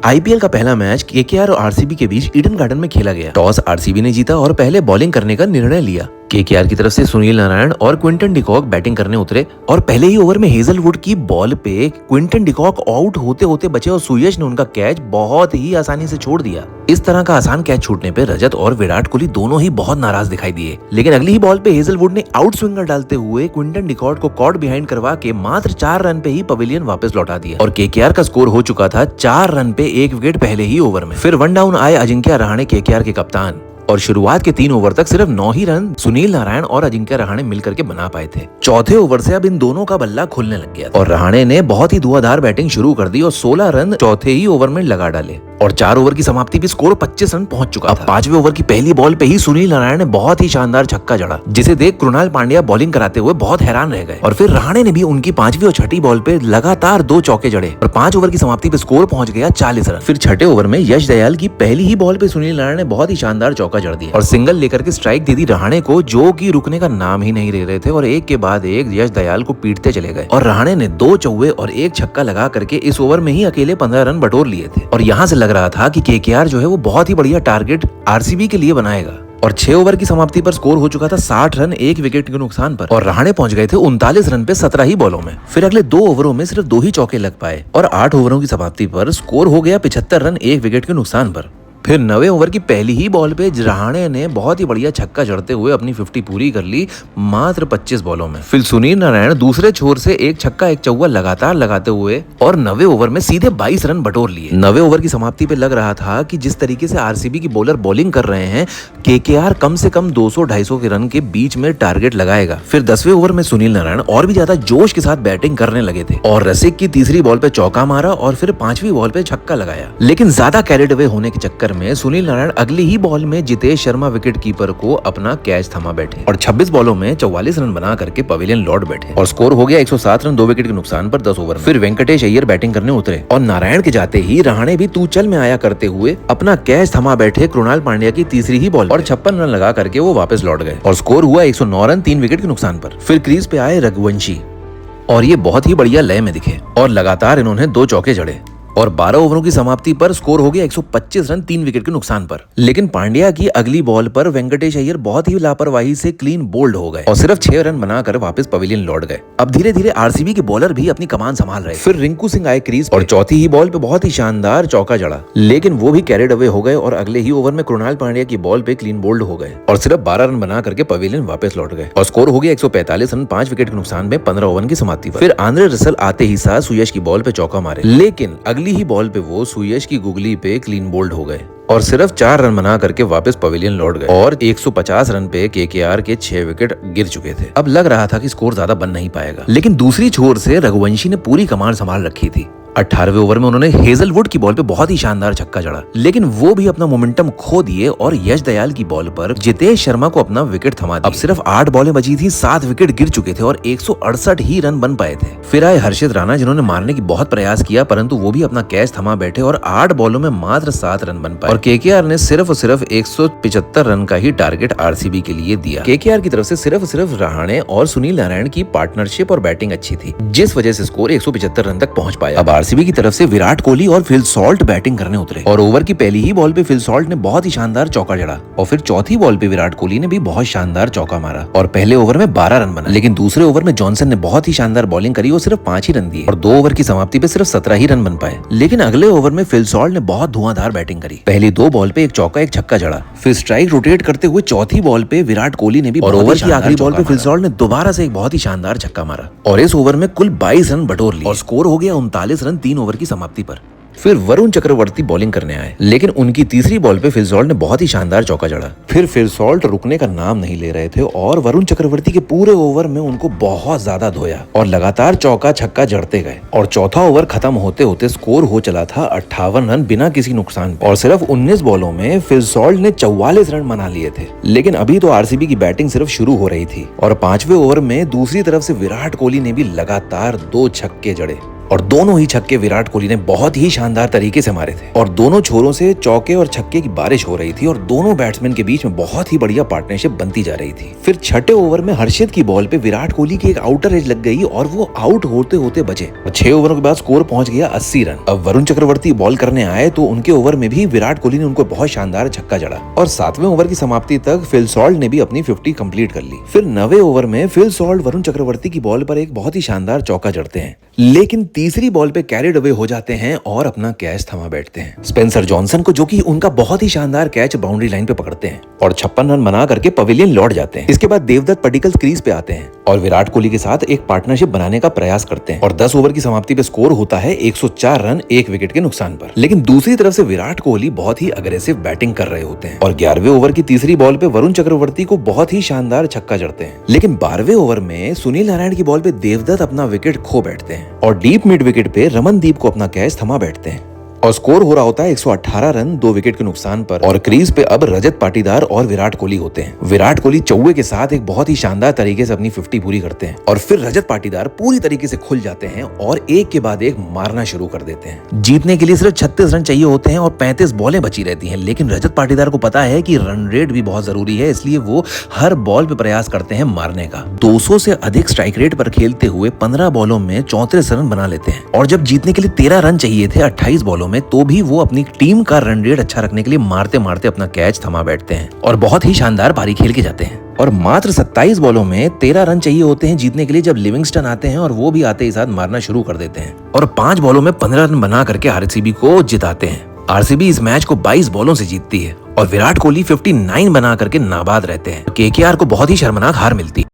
IPL का पहला match KKR और आरसीबी के बीच ईडन गार्डन में खेला गया। टॉस आरसीबी ने जीता और पहले बॉलिंग करने का निर्णय लिया। केकेआर की तरफ से सुनील नारायण और क्विंटन डिकॉक बैटिंग करने उतरे और पहले ही ओवर में हेजलवुड की बॉल पे क्विंटन डिकॉक आउट होते होते बचे और सुयश ने उनका कैच बहुत ही आसानी से छोड़ दिया। इस तरह का आसान कैच छूटने पे रजत और विराट कोहली दोनों ही बहुत नाराज दिखाई दिए, लेकिन अगली ही बॉल पे हेजलवुड ने आउट स्विंगर डालते हुए क्विंटन डिकॉक को कॉट बिहाइंड करवा के मात्र 4 रन पे ही पवेलियन वापस लौटा दिया और केकेआर का स्कोर हो चुका था 4 रन पे 1 विकेट पहले ही ओवर में। फिर वन डाउन आए अजिंक्य रहाणे केकेआर के कप्तान और शुरुआत के 3 ओवर तक सिर्फ 9 ही रन सुनील नारायण और अजिंक्य रहाणे मिलकर के बना पाए थे। चौथे ओवर से अब इन दोनों का बल्ला खुलने लग गया और रहाणे ने बहुत ही धुआंधार बैटिंग शुरू कर दी और 16 रन चौथे ही ओवर में लगा डाले और 4 ओवर की समाप्ति पे स्कोर 25 रन पहुंच चुका था। 5वें ओवर की पहली बॉल पे ही सुनील नारायण ने बहुत ही शानदार छक्का जड़ा, जिसे देख कृणाल पांड्या बॉलिंग कराते हुए बहुत हैरान रह गए और फिर रहाणे ने भी उनकी 5वीं और 6ठी बॉल पे लगातार 2 चौके जड़े और 5 ओवर की समाप्ति पे स्कोर पहुंच गया 40 रन। फिर 6ठे ओवर में यश दयाल की पहली ही बॉल पे सुनील नारायण ने बहुत ही शानदार चौका जड़ दिया और सिंगल लेकर के स्ट्राइक दे दी रहाणे को, जो कि रुकने का नाम ही नहीं ले रहे थे और एक के बाद एक यश दयाल को पीटते चले गए और रहाणे ने 2 चौवे और 1 छक्का लगा करके इस ओवर में ही अकेले 15 रन बटोर लिए थे और यहाँ से लग रहा था कि केकेआर जो है वो बहुत ही बढ़िया टारगेट आरसीबी के लिए बनाएगा और 6 ओवर की समाप्ति पर स्कोर हो चुका था 60 रन 1 विकेट के नुकसान पर और रहाणे पहुंच गए थे 39 रन पे 17 ही बॉलों में। फिर अगले 2 ओवरों में सिर्फ 2 ही चौके लग पाए और 8 ओवरों की समाप्ति पर स्कोर हो गया 75 रन 1 विकेट के नुकसान पर। फिर 9वें ओवर की पहली ही बॉल पे रहाणे ने बहुत ही बढ़िया छक्का जड़ते हुए अपनी 50 पूरी कर ली मात्र 25 बॉलों में। फिर सुनील नारायण दूसरे छोर से 1 छक्का 1 चौका लगातार लगाते हुए और 9वें ओवर में सीधे 22 रन बटोर लिए। 9वें ओवर की समाप्ति पे लग रहा था कि जिस तरीके से आरसीबी की बॉलर बॉलिंग कर रहे हैं, केकेआर कम से कम 200-250 के रन के बीच में टारगेट लगाएगा। फिर 10वें ओवर में सुनील नारायण और भी ज्यादा जोश के साथ बैटिंग करने लगे थे और रसिक की तीसरी बॉल पे चौका मारा और फिर 5वीं बॉल पे छक्का लगाया, लेकिन ज्यादा कैरिड अवे होने के चक्कर में सुनील नारायण अगली ही बॉल में जितेश शर्मा विकेट कीपर को अपना कैच थमा बैठे और 26 बॉलों में 44 रन बना करके पवेलियन लौट बैठे और स्कोर हो गया 107 रन 2 विकेट के नुकसान पर 10 ओवर में। फिर वेंकटेश अय्यर बैटिंग करने उतरे और नारायण के जाते ही रहाणे भी तू चल में आया करते हुए अपना कैच थमा बैठे कृणाल पांड्या की तीसरी ही बॉल और 56 रन लगा करके वो वापस लौट गए और स्कोर हुआ 109 रन 3 विकेट के नुकसान पर। फिर क्रीज पे आए रघुवंशी और ये बहुत ही बढ़िया लय में दिखे और लगातार इन्होंने 2 चौके जड़े और 12 ओवरों की समाप्ति पर स्कोर हो गया 125 रन 3 विकेट के नुकसान पर। लेकिन पांड्या की अगली बॉल पर वेंकटेश अय्यर बहुत ही लापरवाही से क्लीन बोल्ड हो गए और सिर्फ 6 रन बनाकर वापस पवेलियन लौट गए। अब धीरे धीरे आरसीबी के बॉलर भी अपनी कमान संभाल रहे। फिर रिंकू सिंह आए क्रीज और चौथी ही बॉल पे बहुत ही शानदार चौका जड़ा, लेकिन वो भी कैरिड अवे हो गए और अगले ही ओवर में कृणाल पांड्या की बॉल पे क्लीन बोल्ड हो गए और सिर्फ 12 रन बना करके पवेलियन वापस लौट गए और स्कोर हो गया 145 रन 5 विकेट के नुकसान में 15 ओवर की समाप्ति पर। फिर आंद्रे रसल आते ही साथ सुयश की बॉल पे चौका मारे, लेकिन अगली ही बॉल पे वो सुयश की गुगली पे क्लीन बोल्ड हो गए और सिर्फ 4 रन बना करके वापस पवेलियन लौट गए और 150 रन पे केकेआर के 6 विकेट गिर चुके थे। अब लग रहा था कि स्कोर ज्यादा बन नहीं पाएगा, लेकिन दूसरी छोर से रघुवंशी ने पूरी कमान संभाल रखी थी। 18वें ओवर में उन्होंने हेजलवुड की बॉल पे बहुत ही शानदार छक्का जड़ा, लेकिन वो भी अपना मोमेंटम खो दिए और यश दयाल की बॉल पर जितेश शर्मा को अपना विकेट थमा दिया। अब सिर्फ 8 बॉलें बची थी, 7 विकेट गिर चुके थे और 168 ही रन बन पाए थे। फिर आए हर्षित राणा, जिन्होंने मारने की बहुत प्रयास किया, परंतु वो भी अपना कैच थमा बैठे और 8 बॉलों में मात्र 7 रन बन पाए और केकेआर ने सिर्फ 175 रन का ही टारगेट आरसीबी के लिए दिया। केकेआर की तरफ से सिर्फ रहाणे और सुनील नारायण की पार्टनरशिप और बैटिंग अच्छी थी, जिस वजह से स्कोर 175 रन तक पहुंच पाया। अब आरसीबी की तरफ से विराट कोहली और फिल सॉल्ट बैटिंग करने उतरे और ओवर की पहली ही बॉल पे फिल सॉल्ट ने बहुत ही शानदार चौका जड़ा और फिर चौथी बॉल पे विराट कोहली ने भी बहुत शानदार चौका मारा और पहले ओवर में 12 रन बना, लेकिन दूसरे ओवर में जॉनसन ने बहुत ही शानदार बॉलिंग करी और सिर्फ 5 ही रन दिए और 2 ओवर की समाप्ति पे सिर्फ 17 ही रन बन पाए। लेकिन अगले ओवर में फिल सॉल्ट ने बहुत धुआंधार बैटिंग करी। पहली 2 बॉल पे 1 चौका 1 छक्का जड़ा, फिर स्ट्राइक रोटेट करते हुए चौथी बॉल पे विराट कोहली ने भी और ओवर की आखिरी बॉल पे फिल सॉल्ट ने दोबारा से एक बहुत ही शानदार छक्का मारा और इस ओवर में कुल 22 रन बटोर लिए और स्कोर हो गया 39 रन 3 ओवर की समाप्ति पर। फिर वरुण चक्रवर्ती बॉलिंग करने आए, लेकिन उनकी तीसरी बॉल पे फिल सॉल्ट ने बहुत ही शानदार चौका जड़ा। फिर फिल सॉल्ट रुकने का नाम नहीं ले रहे थे और वरुण चक्रवर्ती के पूरे ओवर में उनको बहुत ज्यादा धोया और लगातार चौका छक्का जड़ते गए और चौथा ओवर खत्म होते होते स्कोर हो चला था 58 रन बिना किसी नुकसान और सिर्फ 19 बॉलों में फिल सॉल्ट ने 44 रन बना लिए थे। लेकिन अभी तो आरसीबी की बैटिंग सिर्फ शुरू हो रही थी और 5वें ओवर में दूसरी तरफ से विराट कोहली ने भी लगातार 2 छक्के जड़े और दोनों ही छक्के विराट कोहली ने बहुत ही शानदार तरीके से मारे थे और दोनों छोरों से चौके और छक्के की बारिश हो रही थी और दोनों बैट्समैन के बीच में बहुत ही बढ़िया पार्टनरशिप बनती जा रही थी। फिर छठे ओवर में हर्षित की बॉल पे विराट कोहली की एक आउटर एज लग गई और वो आउट होते होते बचे। 6 ओवरों के बाद स्कोर पहुंच गया 80 रन। अब वरुण चक्रवर्ती बॉल करने आए तो उनके ओवर में भी विराट कोहली ने उनको बहुत शानदार छक्का जड़ा और 7वें ओवर की समाप्ति तक फिल सॉल्ट ने भी अपनी 50 कंप्लीट कर ली। फिर 9वें ओवर में फिल सॉल्ट वरुण चक्रवर्ती की बॉल पर एक बहुत ही शानदार चौका जड़ते हैं, लेकिन तीसरी बॉल पे कैरिड अवे हो जाते हैं और अपना कैच थमा बैठते हैं स्पेंसर जॉनसन को, जो कि उनका बहुत ही शानदार कैच बाउंड्री लाइन पे पकड़ते हैं और 56 रन बना करके पवेलियन लौट जाते हैं। इसके बाद देवदत्त पडिक्कल क्रीज पे आते हैं और विराट कोहली के साथ एक पार्टनरशिप बनाने का प्रयास करते हैं और 10 ओवर की समाप्ति पे स्कोर होता है 104 रन 1 विकेट के नुकसान पर। लेकिन दूसरी तरफ से विराट कोहली बहुत ही अग्रेसिव बैटिंग कर रहे होते हैं और 11वें ओवर की तीसरी बॉल पे वरुण चक्रवर्ती को बहुत ही शानदार छक्का जड़ते हैं, लेकिन 12वें ओवर में सुनील नारायण की बॉल पे देवदत्त अपना विकेट खो बैठते हैं और डीप मिड विकेट पे रमनदीप को अपना कैच थमा बैठते हैं और स्कोर हो रहा होता है 118 रन 2 विकेट के नुकसान पर। और क्रीज पे अब रजत पाटीदार और विराट कोहली होते हैं। विराट कोहली चौवे के साथ एक बहुत ही शानदार तरीके से अपनी 50 पूरी करते हैं और फिर रजत पाटीदार पूरी तरीके से खुल जाते हैं और एक के बाद एक मारना शुरू कर देते हैं। जीतने के लिए सिर्फ 36 रन चाहिए होते हैं और 35 बॉलें बची रहती हैं, लेकिन रजत पाटीदार को पता है कि रन रेट भी बहुत जरूरी है, इसलिए वो हर बॉल पे प्रयास करते हैं मारने का। 200 से अधिक स्ट्राइक रेट पर खेलते हुए 15 बॉलों में 34 रन बना लेते हैं और जब जीतने के लिए 13 रन चाहिए थे 28 बॉलों में, तो भी वो अपनी टीम का रन रेट अच्छा रखने के लिए मारते मारते अपना कैच थमा बैठते हैं और बहुत ही शानदार पारी खेल के जाते हैं। और मात्र 27 बॉलों में 13 रन चाहिए होते हैं जीतने के लिए, जब लिविंगस्टन आते हैं और वो भी आते ही साथ मारना शुरू कर देते हैं और 5 बॉलों में 15 रन बना करके आरसीबी को जिताते हैं। आरसीबी इस मैच को 22 बॉलों से जीतती है और विराट कोहली 59 बना करके नाबाद रहते हैं। केकेआर को बहुत ही शर्मनाक हार मिलती है।